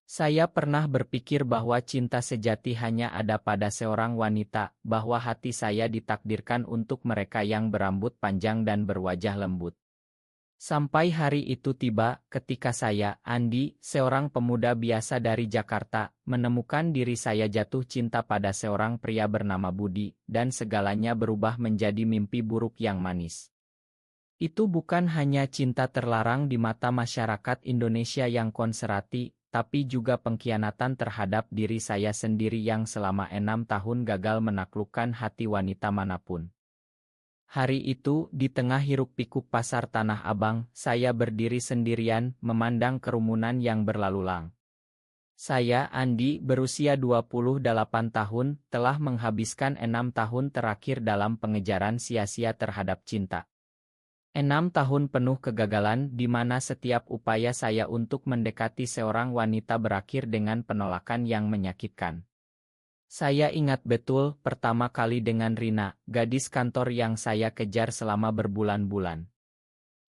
Saya pernah berpikir bahwa cinta sejati hanya ada pada seorang wanita, bahwa hati saya ditakdirkan untuk mereka yang berambut panjang dan berwajah lembut. Sampai hari itu tiba, ketika saya, Andi, seorang pemuda biasa dari Jakarta, menemukan diri saya jatuh cinta pada seorang pria bernama Budi, dan segalanya berubah menjadi mimpi buruk yang manis. Itu bukan hanya cinta terlarang di mata masyarakat Indonesia yang konservatif, tapi juga pengkhianatan terhadap diri saya sendiri yang selama 6 tahun gagal menaklukkan hati wanita manapun. Hari itu, di tengah hiruk-pikuk pasar Tanah Abang, saya berdiri sendirian, memandang kerumunan yang berlalu lalang. Saya, Andi, berusia 28 tahun, telah menghabiskan 6 tahun terakhir dalam pengejaran sia-sia terhadap cinta. 6 tahun penuh kegagalan di mana setiap upaya saya untuk mendekati seorang wanita berakhir dengan penolakan yang menyakitkan. Saya ingat betul pertama kali dengan Rina, gadis kantor yang saya kejar selama berbulan-bulan.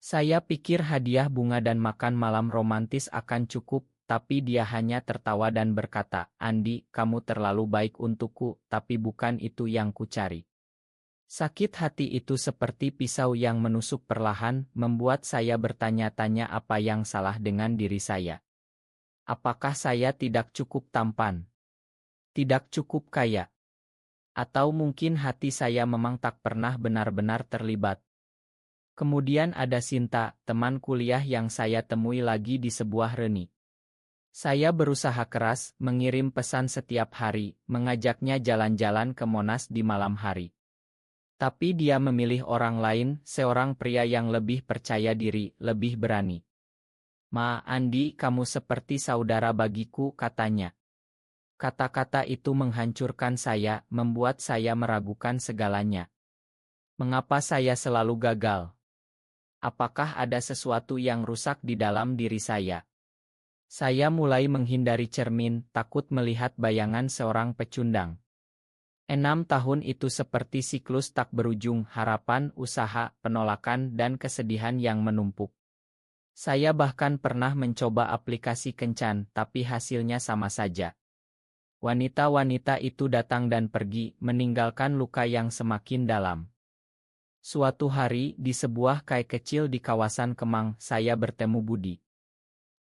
Saya pikir hadiah bunga dan makan malam romantis akan cukup, tapi dia hanya tertawa dan berkata, "Andi, kamu terlalu baik untukku, tapi bukan itu yang kucari." Sakit hati itu seperti pisau yang menusuk perlahan, membuat saya bertanya-tanya apa yang salah dengan diri saya. Apakah saya tidak cukup tampan? Tidak cukup kaya? Atau mungkin hati saya memang tak pernah benar-benar terlibat? Kemudian ada Sinta, teman kuliah yang saya temui lagi di sebuah reni. Saya berusaha keras, mengirim pesan setiap hari, mengajaknya jalan-jalan ke Monas di malam hari. Tapi dia memilih orang lain, seorang pria yang lebih percaya diri, lebih berani. Andi, kamu seperti saudara bagiku," katanya. Kata-kata itu menghancurkan saya, membuat saya meragukan segalanya. Mengapa saya selalu gagal? Apakah ada sesuatu yang rusak di dalam diri saya? Saya mulai menghindari cermin, takut melihat bayangan seorang pecundang. 6 tahun itu seperti siklus tak berujung, harapan, usaha, penolakan, dan kesedihan yang menumpuk. Saya bahkan pernah mencoba aplikasi kencan, tapi hasilnya sama saja. Wanita-wanita itu datang dan pergi, meninggalkan luka yang semakin dalam. Suatu hari, di sebuah kai kecil di kawasan Kemang, saya bertemu Budi.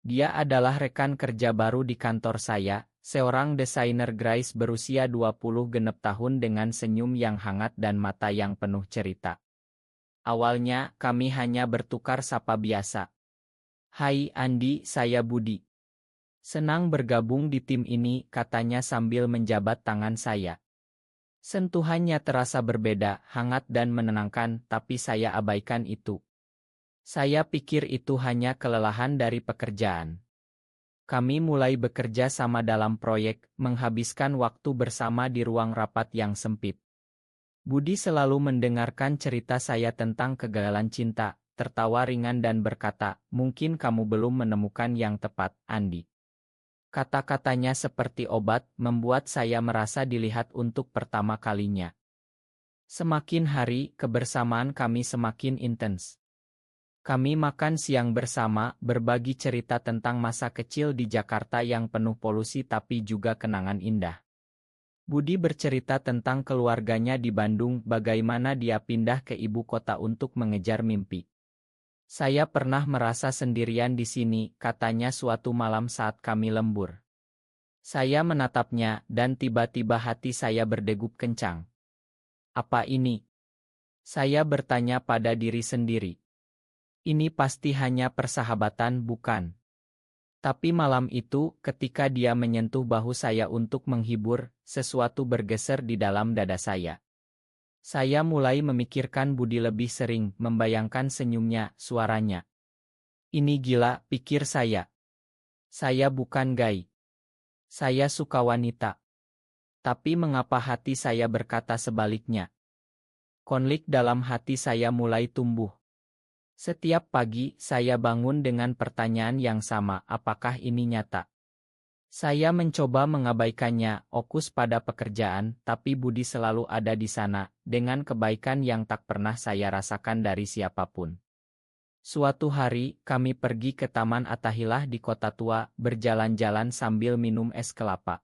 Dia adalah rekan kerja baru di kantor saya, seorang desainer grafis berusia 20 genep tahun dengan senyum yang hangat dan mata yang penuh cerita. Awalnya, kami hanya bertukar sapa biasa. "Hai Andi, saya Budi. Senang bergabung di tim ini," katanya sambil menjabat tangan saya. Sentuhannya terasa berbeda, hangat dan menenangkan, tapi saya abaikan itu. Saya pikir itu hanya kelelahan dari pekerjaan. Kami mulai bekerja sama dalam proyek, menghabiskan waktu bersama di ruang rapat yang sempit. Budi selalu mendengarkan cerita saya tentang kegagalan cinta, tertawa ringan dan berkata, "Mungkin kamu belum menemukan yang tepat, Andi." Kata-katanya seperti obat, membuat saya merasa dilihat untuk pertama kalinya. Semakin hari, kebersamaan kami semakin intens. Kami makan siang bersama, berbagi cerita tentang masa kecil di Jakarta yang penuh polusi tapi juga kenangan indah. Budi bercerita tentang keluarganya di Bandung, bagaimana dia pindah ke ibu kota untuk mengejar mimpi. "Saya pernah merasa sendirian di sini," katanya suatu malam saat kami lembur. Saya menatapnya, dan tiba-tiba hati saya berdegup kencang. Apa ini? Saya bertanya pada diri sendiri. Ini pasti hanya persahabatan, bukan? Tapi malam itu, ketika dia menyentuh bahu saya untuk menghibur, sesuatu bergeser di dalam dada saya. Saya mulai memikirkan Budi lebih sering, membayangkan senyumnya, suaranya. Ini gila, pikir saya. Saya bukan gay. Saya suka wanita. Tapi mengapa hati saya berkata sebaliknya? Konflik dalam hati saya mulai tumbuh. Setiap pagi, saya bangun dengan pertanyaan yang sama, apakah ini nyata? Saya mencoba mengabaikannya, fokus pada pekerjaan, tapi Budi selalu ada di sana, dengan kebaikan yang tak pernah saya rasakan dari siapapun. Suatu hari, kami pergi ke Taman Attahillah di kota tua, berjalan-jalan sambil minum es kelapa.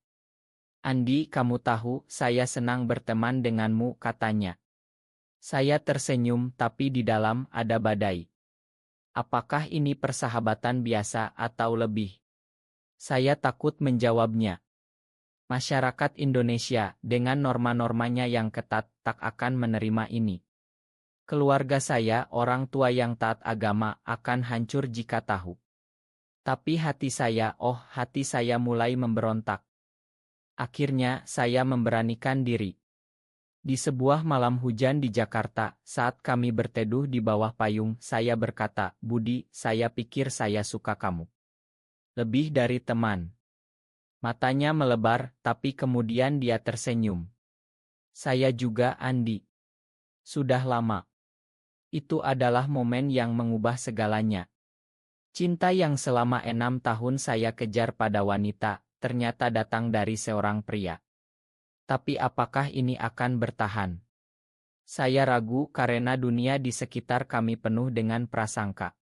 Andi, kamu tahu, saya senang berteman denganmu, katanya. Saya tersenyum, tapi di dalam ada badai. Apakah ini persahabatan biasa atau lebih? Saya takut menjawabnya. Masyarakat Indonesia, dengan norma-normanya yang ketat, tak akan menerima ini. Keluarga saya, orang tua yang taat agama, akan hancur jika tahu. Tapi hati saya mulai memberontak. Akhirnya, saya memberanikan diri. Di sebuah malam hujan di Jakarta, saat kami berteduh di bawah payung, saya berkata, "Budi, saya pikir saya suka kamu. Lebih dari teman." Matanya melebar, tapi kemudian dia tersenyum. Saya juga, Andi. Sudah lama. Itu adalah momen yang mengubah segalanya. Cinta yang selama 6 tahun saya kejar pada wanita, ternyata datang dari seorang pria. Tapi apakah ini akan bertahan? Saya ragu karena dunia di sekitar kami penuh dengan prasangka.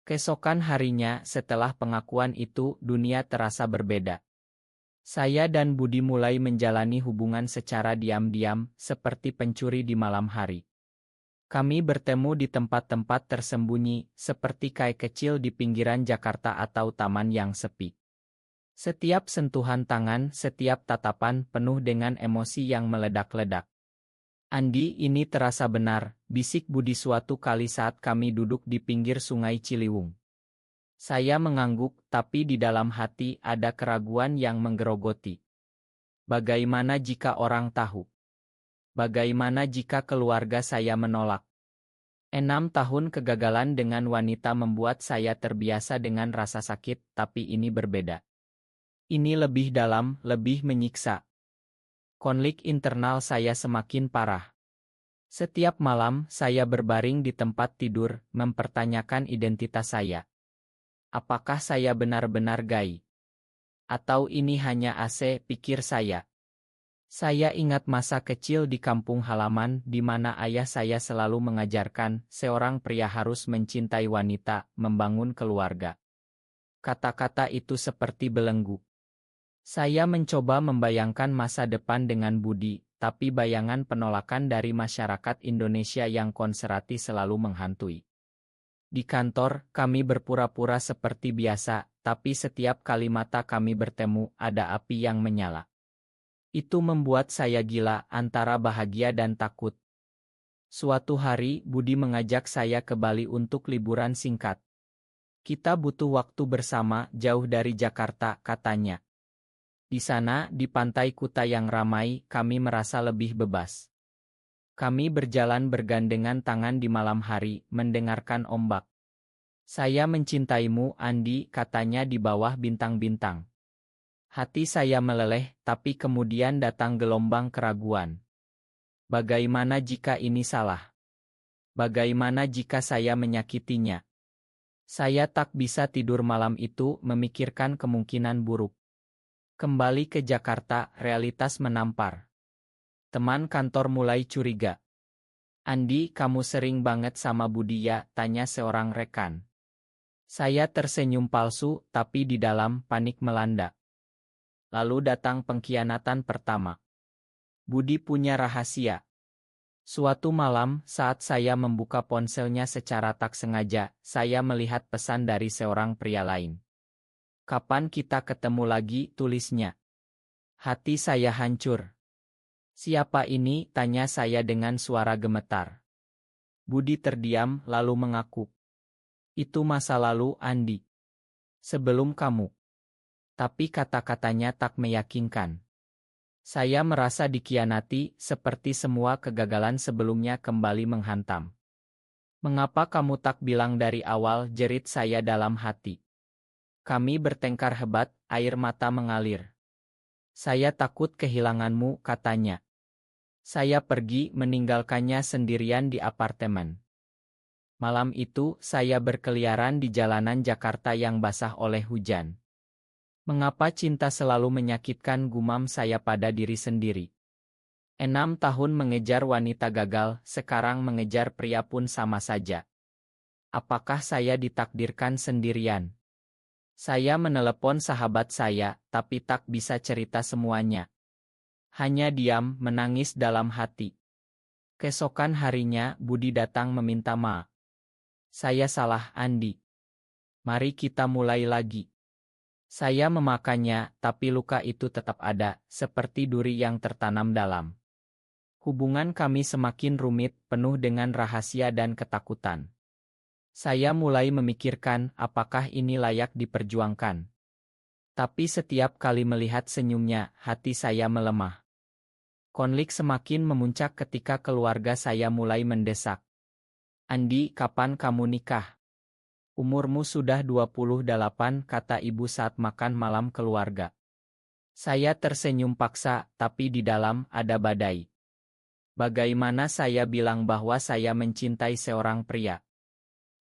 Keesokan harinya, setelah pengakuan itu, dunia terasa berbeda. Saya dan Budi mulai menjalani hubungan secara diam-diam, seperti pencuri di malam hari. Kami bertemu di tempat-tempat tersembunyi, seperti kai kecil di pinggiran Jakarta atau taman yang sepi. Setiap sentuhan tangan, setiap tatapan penuh dengan emosi yang meledak-ledak. "Andi, ini terasa benar," bisik Budi suatu kali saat kami duduk di pinggir Sungai Ciliwung. Saya mengangguk, tapi di dalam hati ada keraguan yang menggerogoti. Bagaimana jika orang tahu? Bagaimana jika keluarga saya menolak? 6 tahun kegagalan dengan wanita membuat saya terbiasa dengan rasa sakit, tapi ini berbeda. Ini lebih dalam, lebih menyiksa. Konflik internal saya semakin parah. Setiap malam, saya berbaring di tempat tidur, mempertanyakan identitas saya. Apakah saya benar-benar gay? Atau ini hanya AC, pikir saya. Saya ingat masa kecil di kampung halaman di mana ayah saya selalu mengajarkan seorang pria harus mencintai wanita, membangun keluarga. Kata-kata itu seperti belenggu. Saya mencoba membayangkan masa depan dengan Budi, tapi bayangan penolakan dari masyarakat Indonesia yang konservatif selalu menghantui. Di kantor, kami berpura-pura seperti biasa, tapi setiap kali mata kami bertemu, ada api yang menyala. Itu membuat saya gila, antara bahagia dan takut. Suatu hari, Budi mengajak saya ke Bali untuk liburan singkat. "Kita butuh waktu bersama, jauh dari Jakarta," katanya. Di sana, di pantai Kuta yang ramai, kami merasa lebih bebas. Kami berjalan bergandengan tangan di malam hari, mendengarkan ombak. "Saya mencintaimu, Andi," katanya di bawah bintang-bintang. Hati saya meleleh, tapi kemudian datang gelombang keraguan. Bagaimana jika ini salah? Bagaimana jika saya menyakitinya? Saya tak bisa tidur malam itu, memikirkan kemungkinan buruk. Kembali ke Jakarta, realitas menampar. Teman kantor mulai curiga. "Andi, kamu sering banget sama Budi ya?" tanya seorang rekan. Saya tersenyum palsu, tapi di dalam panik melanda. Lalu datang pengkhianatan pertama. Budi punya rahasia. Suatu malam, saat saya membuka ponselnya secara tak sengaja, saya melihat pesan dari seorang pria lain. "Kapan kita ketemu lagi?" tulisnya. Hati saya hancur. "Siapa ini?" tanya saya dengan suara gemetar. Budi terdiam, lalu mengaku. "Itu masa lalu, Andi. Sebelum kamu." Tapi kata-katanya tak meyakinkan. Saya merasa dikhianati, seperti semua kegagalan sebelumnya kembali menghantam. "Mengapa kamu tak bilang dari awal?" jerit saya dalam hati. Kami bertengkar hebat, air mata mengalir. "Saya takut kehilanganmu," katanya. Saya pergi, meninggalkannya sendirian di apartemen. Malam itu, saya berkeliaran di jalanan Jakarta yang basah oleh hujan. "Mengapa cinta selalu menyakitkan?" gumam saya pada diri sendiri. 6 tahun mengejar wanita gagal, sekarang mengejar pria pun sama saja. Apakah saya ditakdirkan sendirian? Saya menelepon sahabat saya, tapi tak bisa cerita semuanya. Hanya diam, menangis dalam hati. Keesokan harinya, Budi datang meminta maaf. Saya salah, Andi. Mari kita mulai lagi. Saya memakannya, tapi luka itu tetap ada, seperti duri yang tertanam dalam. Hubungan kami semakin rumit, penuh dengan rahasia dan ketakutan. Saya mulai memikirkan apakah ini layak diperjuangkan. Tapi setiap kali melihat senyumnya, hati saya melemah. Konflik semakin memuncak ketika keluarga saya mulai mendesak. Andi, kapan kamu nikah? Umurmu sudah 28, kata ibu saat makan malam keluarga. Saya tersenyum paksa, tapi di dalam ada badai. Bagaimana saya bilang bahwa saya mencintai seorang pria?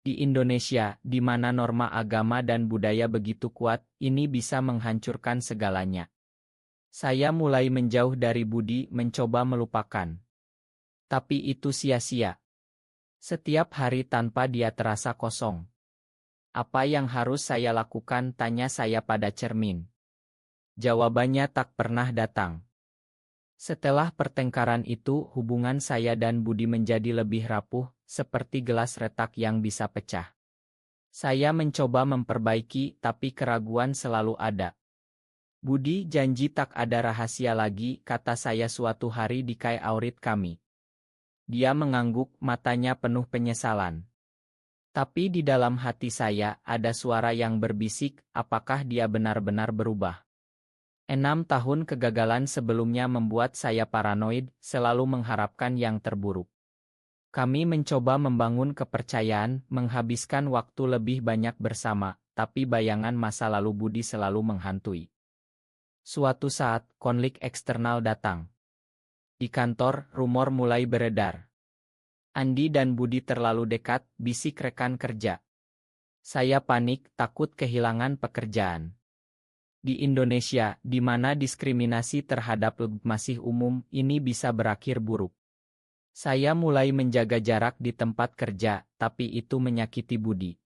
Di Indonesia, di mana norma agama dan budaya begitu kuat, ini bisa menghancurkan segalanya. Saya mulai menjauh dari Budi, mencoba melupakan. Tapi itu sia-sia. Setiap hari tanpa dia terasa kosong. Apa yang harus saya lakukan, tanya saya pada cermin. Jawabannya tak pernah datang. Setelah pertengkaran itu, hubungan saya dan Budi menjadi lebih rapuh, seperti gelas retak yang bisa pecah. Saya mencoba memperbaiki, tapi keraguan selalu ada. Budi, janji tak ada rahasia lagi, kata saya suatu hari di kai aurit kami. Dia mengangguk, matanya penuh penyesalan. Tapi di dalam hati saya, ada suara yang berbisik, apakah dia benar-benar berubah? 6 tahun kegagalan sebelumnya membuat saya paranoid, selalu mengharapkan yang terburuk. Kami mencoba membangun kepercayaan, menghabiskan waktu lebih banyak bersama, tapi bayangan masa lalu Budi selalu menghantui. Suatu saat, konflik eksternal datang. Di kantor, rumor mulai beredar. Andi dan Budi terlalu dekat, bisik rekan kerja. Saya panik, takut kehilangan pekerjaan. Di Indonesia, di mana diskriminasi terhadap LGBT masih umum, ini bisa berakhir buruk. Saya mulai menjaga jarak di tempat kerja, tapi itu menyakiti Budi.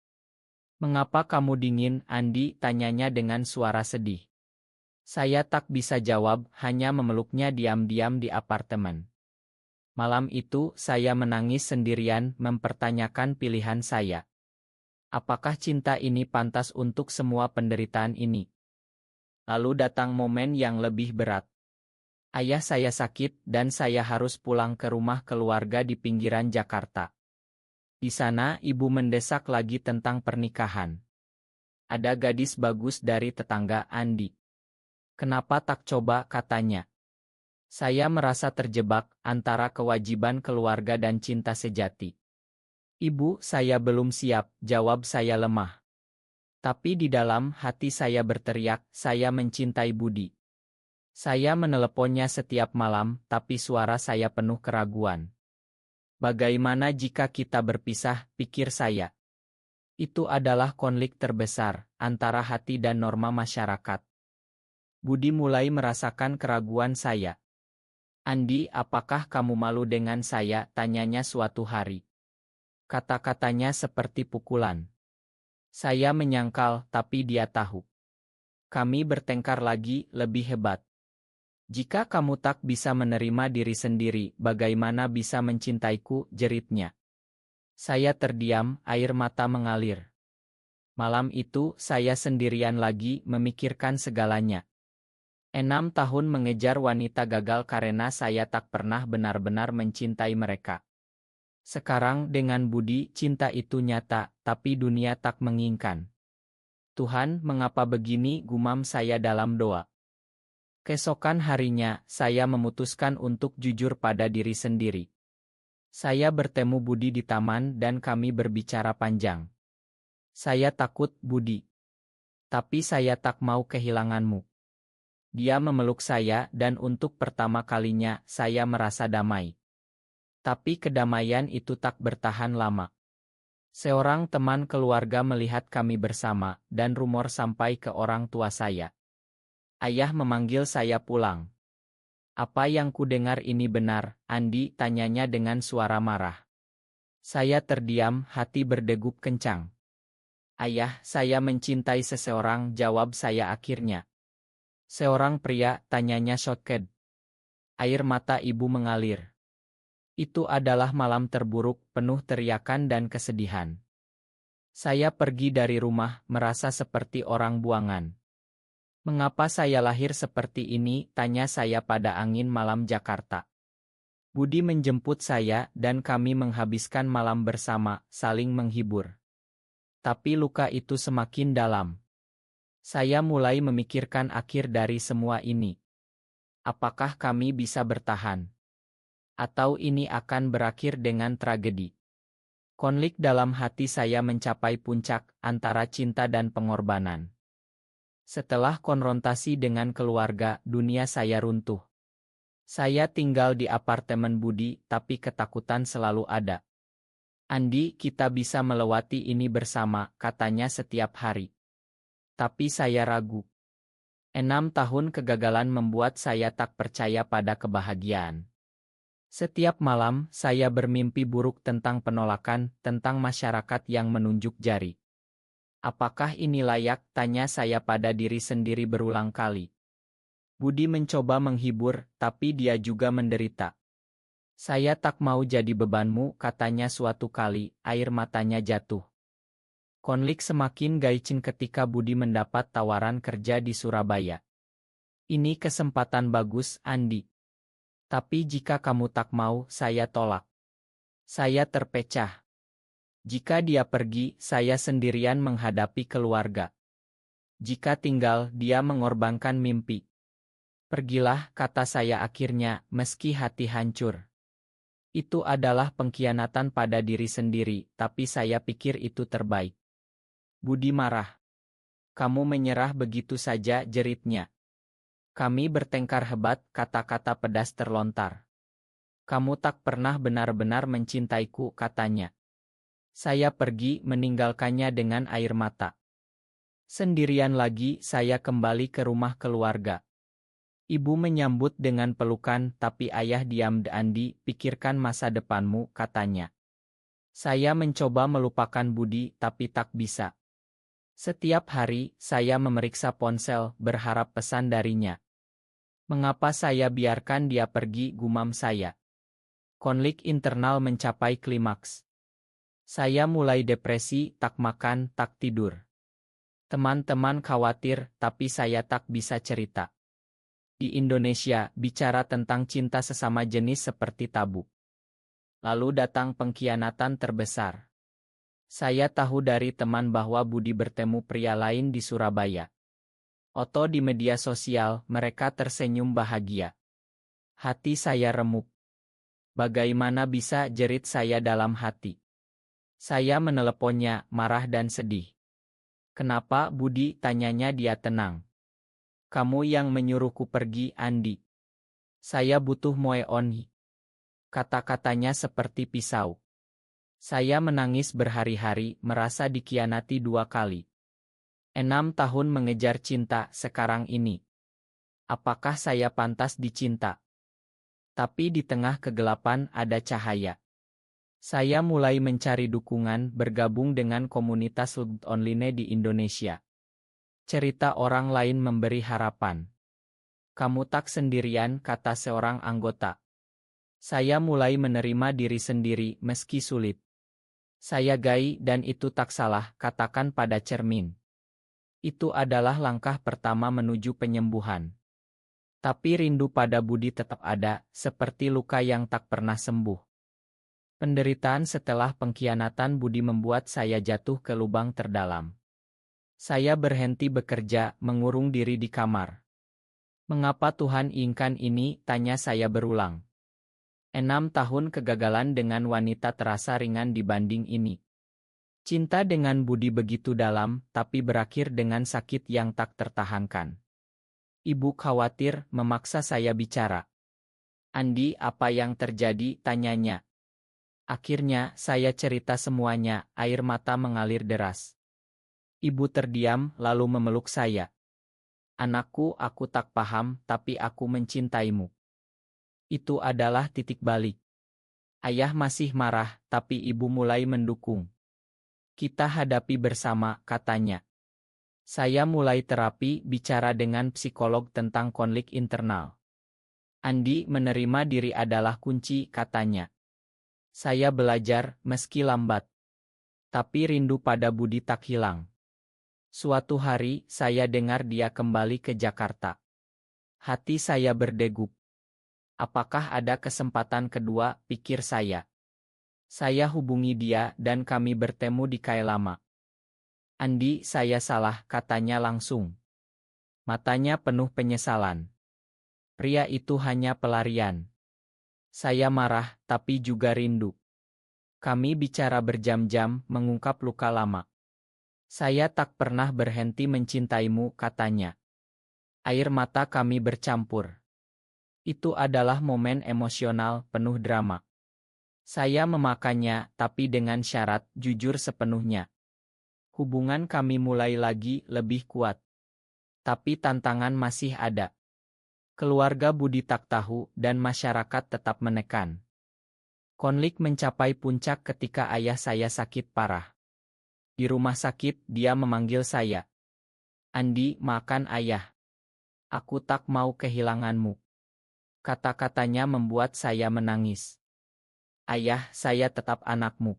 Mengapa kamu dingin, Andi? Tanyanya dengan suara sedih. Saya tak bisa jawab, hanya memeluknya diam-diam di apartemen. Malam itu, saya menangis sendirian, mempertanyakan pilihan saya. Apakah cinta ini pantas untuk semua penderitaan ini? Lalu datang momen yang lebih berat. Ayah saya sakit, dan saya harus pulang ke rumah keluarga di pinggiran Jakarta. Di sana, ibu mendesak lagi tentang pernikahan. Ada gadis bagus dari tetangga, Andi. Kenapa tak coba, katanya. Saya merasa terjebak antara kewajiban keluarga dan cinta sejati. Ibu, saya belum siap, jawab saya lemah. Tapi di dalam hati saya berteriak, saya mencintai Budi. Saya meneleponnya setiap malam, tapi suara saya penuh keraguan. Bagaimana jika kita berpisah, pikir saya. Itu adalah konflik terbesar antara hati dan norma masyarakat. Budi mulai merasakan keraguan saya. Andi, apakah kamu malu dengan saya? Tanyanya suatu hari. Kata-katanya seperti pukulan. Saya menyangkal, tapi dia tahu. Kami bertengkar lagi, lebih hebat. Jika kamu tak bisa menerima diri sendiri, bagaimana bisa mencintaiku? Jeritnya. Saya terdiam, air mata mengalir. Malam itu, saya sendirian lagi, memikirkan segalanya. 6 tahun mengejar wanita gagal karena saya tak pernah benar-benar mencintai mereka. Sekarang dengan Budi, cinta itu nyata, tapi dunia tak menginginkan. Tuhan, mengapa begini? Gumam saya dalam doa. Keesokan harinya, saya memutuskan untuk jujur pada diri sendiri. Saya bertemu Budi di taman dan kami berbicara panjang. Saya takut, Budi. Tapi saya tak mau kehilanganmu. Dia memeluk saya dan untuk pertama kalinya, saya merasa damai. Tapi kedamaian itu tak bertahan lama. Seorang teman keluarga melihat kami bersama, dan rumor sampai ke orang tua saya. Ayah memanggil saya pulang. Apa yang ku dengar ini benar, Andi? Tanyanya dengan suara marah. Saya terdiam, hati berdegup kencang. Ayah, saya mencintai seseorang, jawab saya akhirnya. Seorang pria, tanyanya shocked. Air mata ibu mengalir. Itu adalah malam terburuk, penuh teriakan dan kesedihan. Saya pergi dari rumah, merasa seperti orang buangan. Mengapa saya lahir seperti ini, tanya saya pada angin malam Jakarta. Budi menjemput saya, dan kami menghabiskan malam bersama, saling menghibur. Tapi luka itu semakin dalam. Saya mulai memikirkan akhir dari semua ini. Apakah kami bisa bertahan? Atau ini akan berakhir dengan tragedi? Konflik dalam hati saya mencapai puncak, antara cinta dan pengorbanan. Setelah konfrontasi dengan keluarga, dunia saya runtuh. Saya tinggal di apartemen Budi, tapi ketakutan selalu ada. Andi, kita bisa melewati ini bersama, katanya setiap hari. Tapi saya ragu. 6 tahun kegagalan membuat saya tak percaya pada kebahagiaan. Setiap malam, saya bermimpi buruk tentang penolakan, tentang masyarakat yang menunjuk jari. Apakah ini layak, tanya saya pada diri sendiri berulang kali. Budi mencoba menghibur, tapi dia juga menderita. Saya tak mau jadi bebanmu, katanya suatu kali, air matanya jatuh. Konflik semakin gaicin ketika Budi mendapat tawaran kerja di Surabaya. Ini kesempatan bagus, Andi. Tapi jika kamu tak mau, saya tolak. Saya terpecah. Jika dia pergi, saya sendirian menghadapi keluarga. Jika tinggal, dia mengorbankan mimpi. Pergilah, kata saya akhirnya, meski hati hancur. Itu adalah pengkhianatan pada diri sendiri, tapi saya pikir itu terbaik. Budi marah. Kamu menyerah begitu saja, jeritnya. Kami bertengkar hebat, kata-kata pedas terlontar. Kamu tak pernah benar-benar mencintaiku, katanya. Saya pergi, meninggalkannya dengan air mata. Sendirian lagi, saya kembali ke rumah keluarga. Ibu menyambut dengan pelukan, tapi ayah diam. Andi, pikirkan masa depanmu, katanya. Saya mencoba melupakan Budi, tapi tak bisa. Setiap hari, saya memeriksa ponsel, berharap pesan darinya. Mengapa saya biarkan dia pergi, gumam saya. Konflik internal mencapai klimaks. Saya mulai depresi, tak makan, tak tidur. Teman-teman khawatir, tapi saya tak bisa cerita. Di Indonesia, bicara tentang cinta sesama jenis seperti tabu. Lalu datang pengkhianatan terbesar. Saya tahu dari teman bahwa Budi bertemu pria lain di Surabaya. Oto di media sosial, mereka tersenyum bahagia. Hati saya remuk. Bagaimana bisa, jerit saya dalam hati. Saya meneleponnya, marah dan sedih. Kenapa, Budi, tanyanya dia tenang. Kamu yang menyuruhku pergi, Andi. Saya butuh move on. Kata-katanya seperti pisau. Saya menangis berhari-hari, merasa dikhianati 2 kali. 6 tahun mengejar cinta, sekarang ini. Apakah saya pantas dicinta? Tapi di tengah kegelapan ada cahaya. Saya mulai mencari dukungan, bergabung dengan komunitas love online di Indonesia. Cerita orang lain memberi harapan. Kamu tak sendirian, kata seorang anggota. Saya mulai menerima diri sendiri, meski sulit. Saya gay dan itu tak salah, katakan pada cermin. Itu adalah langkah pertama menuju penyembuhan. Tapi rindu pada Budi tetap ada, seperti luka yang tak pernah sembuh. Penderitaan setelah pengkhianatan Budi membuat saya jatuh ke lubang terdalam. Saya berhenti bekerja, mengurung diri di kamar. Mengapa Tuhan inginkan ini, tanya saya berulang. 6 tahun kegagalan dengan wanita terasa ringan dibanding ini. Cinta dengan Budi begitu dalam, tapi berakhir dengan sakit yang tak tertahankan. Ibu khawatir, memaksa saya bicara. Andi, apa yang terjadi, tanyanya. Akhirnya, saya cerita semuanya, air mata mengalir deras. Ibu terdiam, lalu memeluk saya. Anakku, aku tak paham, tapi aku mencintaimu. Itu adalah titik balik. Ayah masih marah, tapi ibu mulai mendukung. Kita hadapi bersama, katanya. Saya mulai terapi bicara dengan psikolog tentang konflik internal. Andi menerima diri adalah kunci, katanya. Saya belajar, meski lambat. Tapi rindu pada Budi tak hilang. Suatu hari, saya dengar dia kembali ke Jakarta. Hati saya berdegup. Apakah ada kesempatan kedua, pikir saya. Saya hubungi dia dan kami bertemu di Kailama. Andi, saya salah, katanya langsung. Matanya penuh penyesalan. Pria itu hanya pelarian. Saya marah, tapi juga rindu. Kami bicara berjam-jam, mengungkap luka lama. Saya tak pernah berhenti mencintaimu, katanya. Air mata kami bercampur. Itu adalah momen emosional, penuh drama. Saya memakannya, tapi dengan syarat, jujur sepenuhnya. Hubungan kami mulai lagi, lebih kuat. Tapi tantangan masih ada. Keluarga Budi tak tahu, dan masyarakat tetap menekan. Konflik mencapai puncak ketika ayah saya sakit parah. Di rumah sakit, dia memanggil saya. Andi, makan ayah. Aku tak mau kehilanganmu. Kata-katanya membuat saya menangis. Ayah, saya tetap anakmu.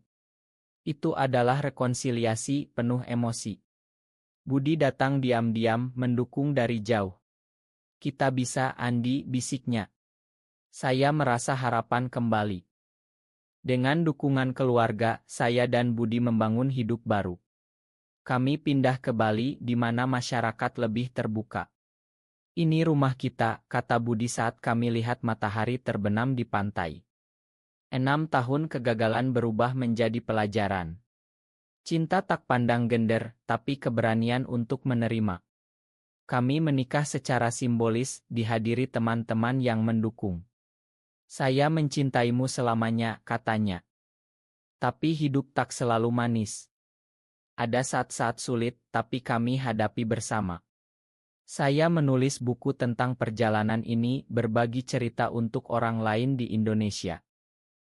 Itu adalah rekonsiliasi penuh emosi. Budi datang diam-diam, mendukung dari jauh. Kita bisa, Andi, bisiknya. Saya merasa harapan kembali. Dengan dukungan keluarga, saya dan Budi membangun hidup baru. Kami pindah ke Bali di mana masyarakat lebih terbuka. Ini rumah kita, kata Budi saat kami lihat matahari terbenam di pantai. 6 tahun kegagalan berubah menjadi pelajaran. Cinta tak pandang gender, tapi keberanian untuk menerima. Kami menikah secara simbolis, dihadiri teman-teman yang mendukung. Saya mencintaimu selamanya, katanya. Tapi hidup tak selalu manis. Ada saat-saat sulit, tapi kami hadapi bersama. Saya menulis buku tentang perjalanan ini, berbagi cerita untuk orang lain di Indonesia.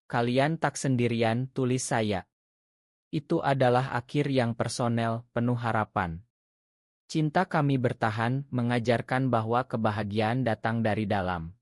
Kalian tak sendirian, tulis saya. Itu adalah akhir yang personel, penuh harapan. Cinta kami bertahan, mengajarkan bahwa kebahagiaan datang dari dalam.